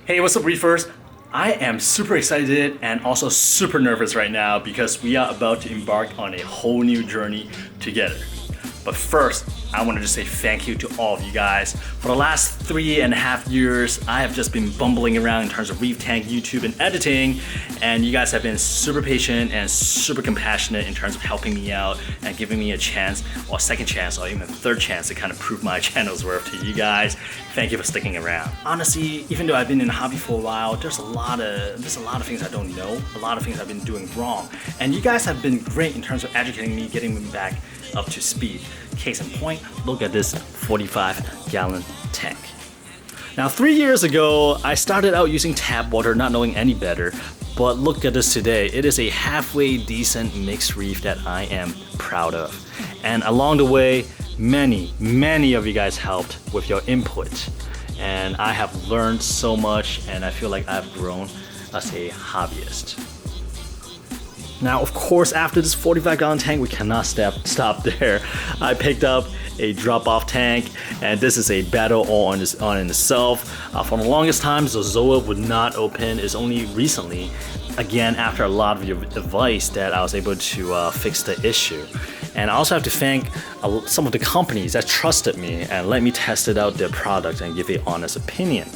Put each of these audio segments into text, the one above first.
Hey, what's up, Reefers? I am super excited and also super nervous right now because we are about to embark on a whole new journey together. But first, I want to just say thank you to all of you guys. For the last 3.5 years, I have just been bumbling around in terms of Reef Tank, YouTube, and editing, and you guys have been super patient and super compassionate in terms of helping me out and giving me a chance, or a second chance, or even a third chance to kind of prove my channel's worth to you guys. Thank you for sticking around. Honestly, even though I've been in the hobby for a while, there's a lot of things I don't know, a lot of things I've been doing wrong, and you guys have been great in terms of educating me, getting me back up to speed. Case in point, look at this 45-gallon tank. Now, 3 years ago, I started out using tap water, not knowing any better, but look at this today. It is a halfway decent mixed reef that I am proud of. And along the way, many of you guys helped with your input. And I have learned so much, and I feel like I've grown as a hobbyist. Now, of course, after this 45-gallon tank, we cannot stop there. I picked up a drop-off tank, and this is a battle all on in itself. For the longest time, Zozoa would not open. It's only recently, again, after a lot of your advice, that I was able to fix the issue. And I also have to thank some of the companies that trusted me and let me test it out their product and give an honest opinion.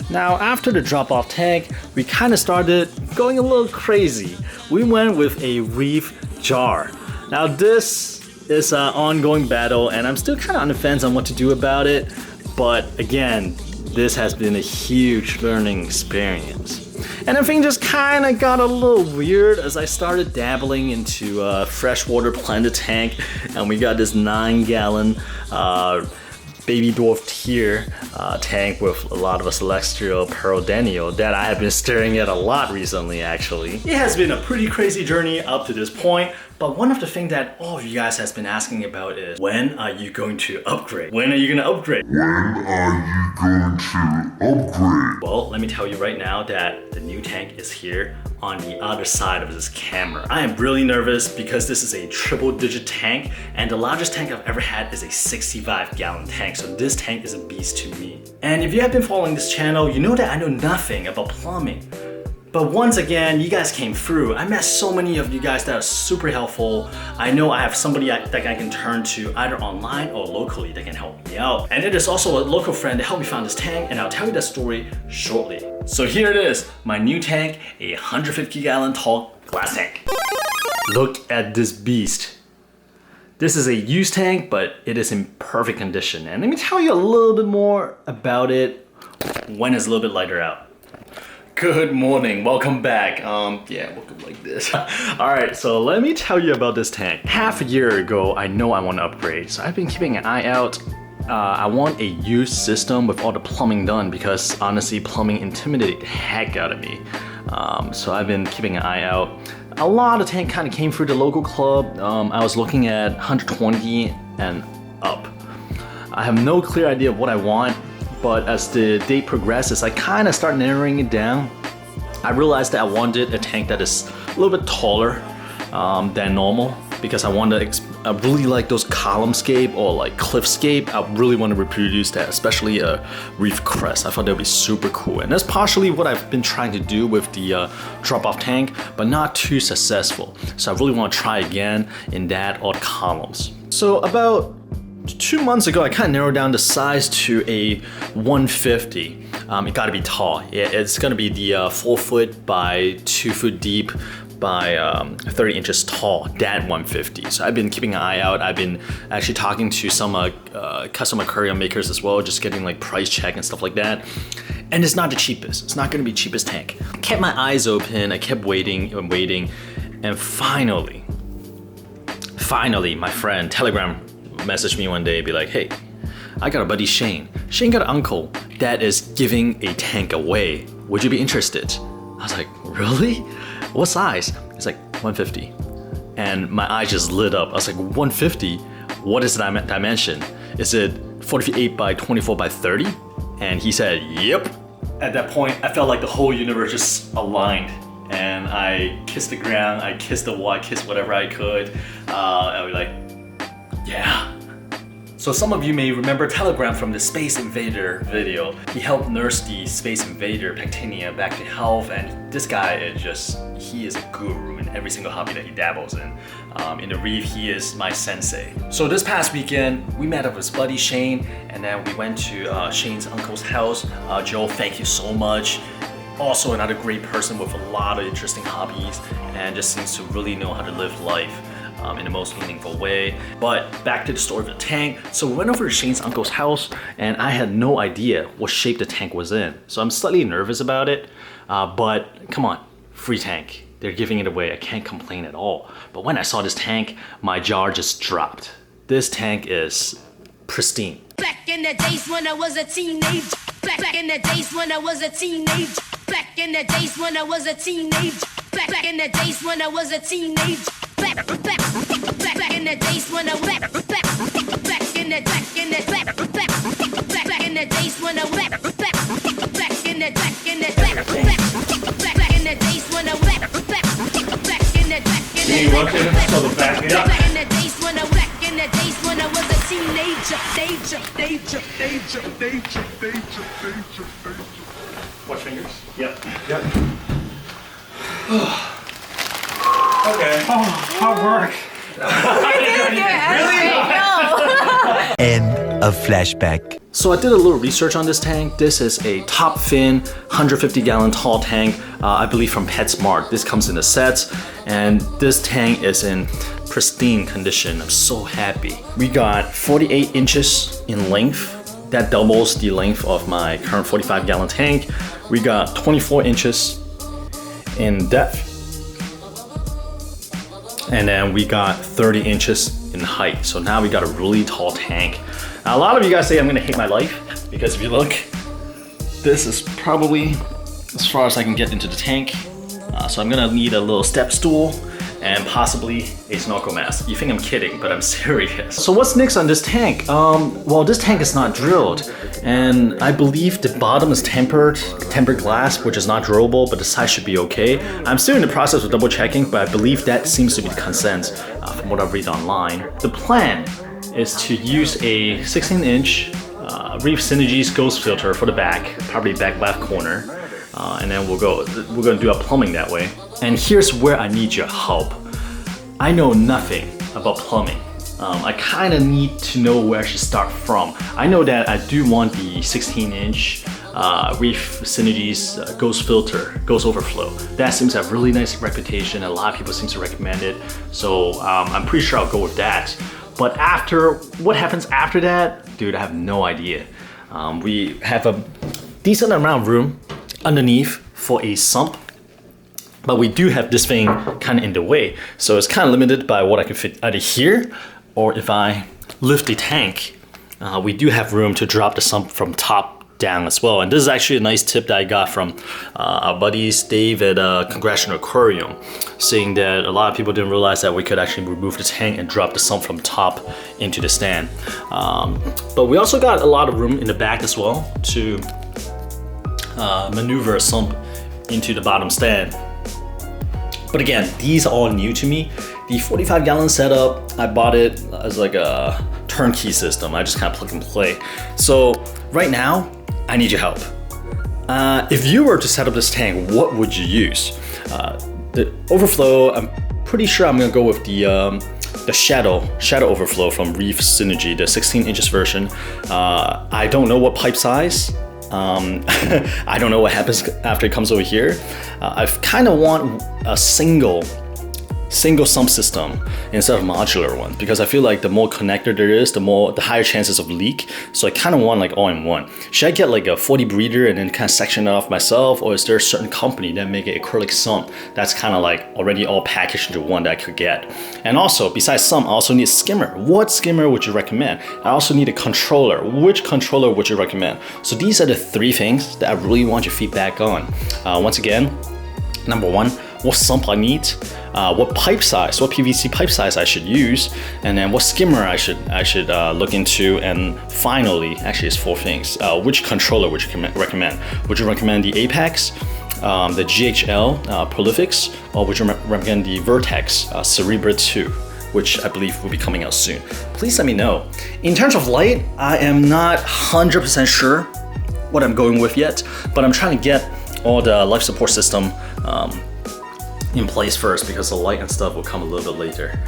Now, after the drop-off tank, we kind of started going a little crazy. We went with a Reef jar. Now, this is an ongoing battle, and I'm still kind of on the fence on what to do about it. But again, this has been a huge learning experience. And everything just kind of got a little weird as I started dabbling into freshwater planted tank, and we got this 9-gallon baby dwarf tier tank with a lot of a celestial pearl daniel that I have been staring at a lot recently, actually. It has been a pretty crazy journey up to this point, but one of the things that all of you guys has been asking about is, when are you going to upgrade? When are you going to upgrade? When are you going to upgrade? Well, let me tell you right now that the new tank is here on the other side of this camera. I am really nervous because this is a triple-digit tank, and the largest tank I've ever had is a 65-gallon tank, so this tank is a beast to me. And if you have been following this channel, you know that I know nothing about plumbing. But once again, you guys came through. I met so many of you guys that are super helpful. I know I have somebody that I can turn to either online or locally that can help me out. And it is also a local friend that helped me find this tank, and I'll tell you that story shortly. So here it is, my new tank, a 150-gallon tall glass tank. Look at this beast. This is a used tank, but it is in perfect condition. And let me tell you a little bit more about it when it's a little bit lighter out. Good morning, welcome back. Welcome like this. All right, so let me tell you about this tank. Half a year ago, I know I want to upgrade, so I've been keeping an eye out. I want a used system with all the plumbing done because honestly, plumbing intimidated the heck out of me. So I've been keeping an eye out. A lot of tank kind of came through the local club. I was looking at 120 and up. I have no clear idea of what I want, but as the day progresses, I kind of start narrowing it down. I realized that I wanted a tank that is a little bit taller than normal because I really like those column-scape or like cliff-scape. I really want to reproduce that, especially a Reef crest. I thought that would be super cool. And that's partially what I've been trying to do with the drop-off tank, but not too successful. So I really want to try again in that or columns. So about 2 months ago, I kind of narrowed down the size to a 150. It gotta be tall. It's gonna be the 4 foot by 2 foot deep by 30 inches tall, that 150. So I've been keeping an eye out. I've been actually talking to some custom aquarium makers as well, just getting like price check and stuff like that. And it's not the cheapest. It's not gonna be cheapest tank. I kept my eyes open. I kept waiting and waiting. And finally, my friend Telegram messaged me one day, be like, hey, I got a buddy Shane. Shane got an uncle that is giving a tank away. Would you be interested? I was like, really? What size? He's like, 150. And my eyes just lit up. I was like, 150? What is the dimension? Is it 48 by 24 by 30? And he said, yep. At that point, I felt like the whole universe just aligned. And I kissed the ground, I kissed the wall, I kissed whatever I could. I was like, yeah. So some of you may remember Telegram from the Space Invader video. He helped nurse the Space Invader Pectinia back to health, and this guy he is a guru in every single hobby that he dabbles in. In the Reef, he is my sensei. So this past weekend, we met up with his buddy Shane, and then we went to Shane's uncle's house. Joe, thank you so much. Also another great person with a lot of interesting hobbies and just seems to really know how to live life in the most meaningful way. But back to the story of the tank. So we went over to Shane's uncle's house and I had no idea what shape the tank was in. So I'm slightly nervous about it, but come on, free tank. They're giving it away, I can't complain at all. But when I saw this tank, my jaw just dropped. This tank is pristine. Back in the days when I was a teenager. Back in the days when I was a teenager. Back in the days when I was a teenager. Back in the days when I was a teenager. Back in the days when I back in the days when I Can you rotate it so the back is up? back in the days when I was a teenager. Watch fingers. Yep. Okay. Oh, hard work. End of flashback. So I did a little research on this tank. This is a top fin, 150 gallon tall tank, I believe from PetSmart. This comes in a set, and this tank is in pristine condition. I'm so happy. We got 48 inches in length. That doubles the length of my current 45 gallon tank. We got 24 inches in depth. And then we got 30 inches in height. So now we got a really tall tank. Now, a lot of you guys say I'm gonna hate my life because if you look, this is probably as far as I can get into the tank. So I'm gonna need a little step stool and possibly a snorkel mask. You think I'm kidding, but I'm serious. So what's next on this tank? Well, this tank is not drilled, and I believe the bottom is tempered glass, which is not drillable, but the size should be okay. I'm still in the process of double checking, but I believe that seems to be the consent from what I've read online. The plan is to use a 16-inch Reef Synergies ghost filter for the back, probably back left corner, and then we're gonna do our plumbing that way. And here's where I need your help. I know nothing about plumbing. I kind of need to know where I should start from. I know that I do want the 16-inch Reef Synergies ghost filter, ghost overflow. That seems to have really nice reputation. A lot of people seem to recommend it. So I'm pretty sure I'll go with that. But what happens after that? Dude, I have no idea. We have a decent amount of room underneath for a sump, but we do have this thing kind of in the way. So it's kind of limited by what I can fit either here, or if I lift the tank, we do have room to drop the sump from top down as well. And this is actually a nice tip that I got from our buddies Dave at Congressional Aquarium, saying that a lot of people didn't realize that we could actually remove the tank and drop the sump from top into the stand. But we also got a lot of room in the back as well to maneuver a sump into the bottom stand. But again, these are all new to me. The 45 gallon setup, I bought it as like a turnkey system. I just kind of plug and play. So right now, I need your help. If you were to set up this tank, what would you use? The overflow, I'm pretty sure I'm gonna go with the shadow overflow from Reef Synergy, the 16 inches version. I don't know what pipe size. I don't know what happens after it comes over here. I kind of want a single sump system instead of modular one, because I feel like the more connector there is, the higher chances of leak. So I kind of want like all in one. Should I get like a 40 breeder and then kind of section it off myself, or is there a certain company that make an acrylic sump that's kind of like already all packaged into one that I could get? And also, besides sump, I also need a skimmer. What skimmer would you recommend? I also need a controller. Which controller would you recommend? So these are the three things that I really want your feedback on. Once again, number one, what sump I need, what pipe size, what PVC pipe size I should use, and then what skimmer I should look into, and finally, actually it's four things. Which controller would you recommend? Would you recommend the Apex, the GHL Prolifics, or would you recommend the Vertex Cerebra 2? which I believe will be coming out soon. Please let me know. In terms of light, I am not 100% sure what I'm going with yet, but I'm trying to get all the life support system in place first, because the light and stuff will come a little bit later.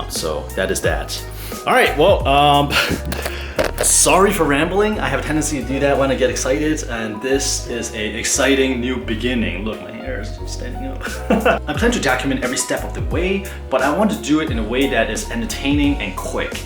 So that is that. All right, well, sorry for rambling. I have a tendency to do that when I get excited, and this is an exciting new beginning. Look, my hair is standing up. I plan to document every step of the way, but I want to do it in a way that is entertaining and quick.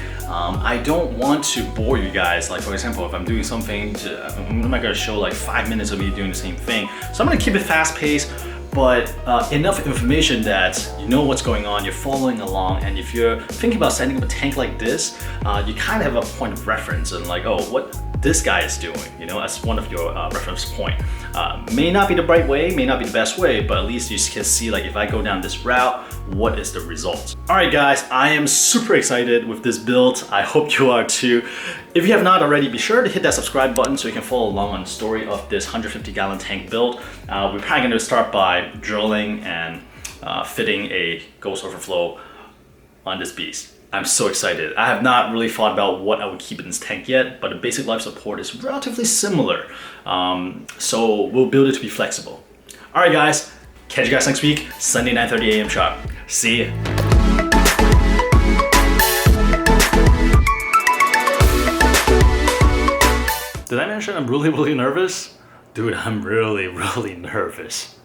I don't want to bore you guys. Like, for example, if I'm doing something, I'm not gonna show like 5 minutes of me doing the same thing. So I'm gonna keep it fast paced, but enough information that you know what's going on, you're following along, and if you're thinking about setting up a tank like this, you kind of have a point of reference and like, oh, what this guy is doing, you know, as one of your reference point. May not be the right way, may not be the best way, but at least you can see, like, if I go down this route, what is the result? All right, guys, I am super excited with this build. I hope you are too. If you have not already, be sure to hit that subscribe button so you can follow along on the story of this 150-gallon tank build. We're probably gonna start by drilling and fitting a ghost overflow on this beast. I'm so excited. I have not really thought about what I would keep in this tank yet, but the basic life support is relatively similar. So we'll build it to be flexible. All right, guys, catch you guys next week, Sunday, 9:30 a.m. sharp. See ya. Did I mention I'm really nervous? Dude, I'm really nervous.